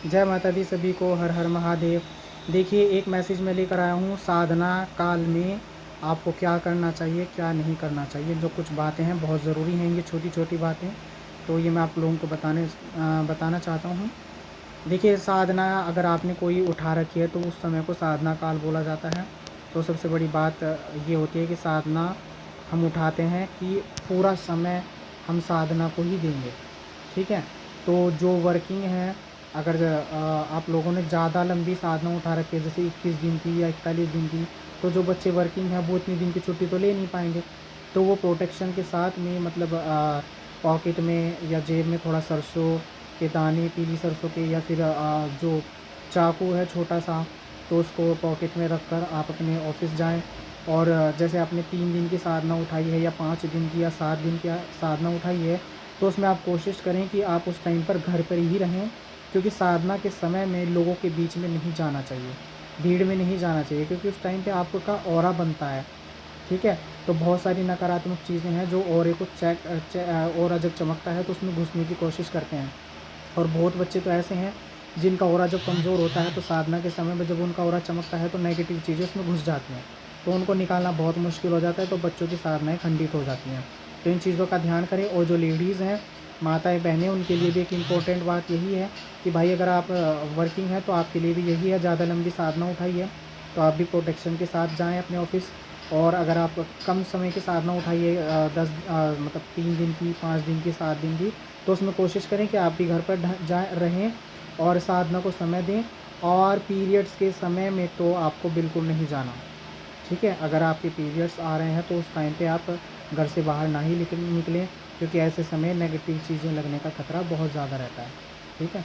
जय माता दी सभी को, हर हर महादेव। देखिए, एक मैसेज मैं लेकर आया हूँ। साधना काल में आपको क्या करना चाहिए, क्या नहीं करना चाहिए। जो कुछ बातें हैं बहुत ज़रूरी हैं, ये छोटी छोटी बातें, तो ये मैं आप लोगों को बताना चाहता हूँ। देखिए, साधना अगर आपने कोई उठा रखी है तो उस समय को साधना काल बोला जाता है। तो सबसे बड़ी बात ये होती है कि साधना हम उठाते हैं कि पूरा समय हम साधना को ही देंगे। ठीक है। तो जो वर्किंग है, अगर आप लोगों ने ज़्यादा लंबी साधना उठा रखी है, जैसे 21 दिन की या 41 दिन की, तो जो बच्चे वर्किंग हैं वो इतनी दिन की छुट्टी तो ले नहीं पाएंगे। तो वो प्रोटेक्शन के साथ में, मतलब पॉकेट में या जेब में थोड़ा सरसों के दाने, पीली सरसों के, या फिर जो चाकू है छोटा सा, तो उसको पॉकेट में रख कर आप अपने ऑफिस जाएं। और जैसे आपने 3 दिन की साधना उठाई है या 5 दिन की या 7 दिन की साधना उठाई है, तो उसमें आप कोशिश करें कि आप उस टाइम पर घर पर ही रहें, क्योंकि साधना के समय में लोगों के बीच में नहीं जाना चाहिए, भीड़ में नहीं जाना चाहिए, क्योंकि उस टाइम पे आपका ऑरा बनता है। ठीक है। तो बहुत सारी नकारात्मक चीज़ें हैं जो ऑरे को ऑरा जब चमकता है तो उसमें घुसने की कोशिश करते हैं। और बहुत बच्चे तो ऐसे हैं जिनका ऑरा जब कमज़ोर होता है, तो साधना के समय में जब उनका ऑरा चमकता है तो नेगेटिव चीज़ें उसमें घुस जाती हैं, तो उनको निकालना बहुत मुश्किल हो जाता है, तो बच्चों की साधनाएँ खंडित हो जाती हैं। तो इन चीज़ों का ध्यान करें। और जो लेडीज़ हैं, माताएं बहनें, उनके लिए भी एक इम्पोर्टेंट बात यही है कि भाई, अगर आप वर्किंग हैं तो आपके लिए भी यही है, ज़्यादा लंबी साधना उठाइए तो आप भी प्रोटेक्शन के साथ जाएं अपने ऑफिस। और अगर आप कम समय की साधना उठाइए, मतलब 3 दिन की, 5 दिन की, 7 दिन की, तो उसमें कोशिश करें कि आप भी घर पर जाएँ रहें और साधना को समय दें। और पीरियड्स के समय में तो आपको बिल्कुल नहीं जाना। ठीक है। अगर आपके पीरियड्स आ रहे हैं तो उस टाइम पे आप घर से बाहर ना ही निकलें, क्योंकि ऐसे समय नेगेटिव चीज़ें लगने का खतरा बहुत ज़्यादा रहता है। ठीक है।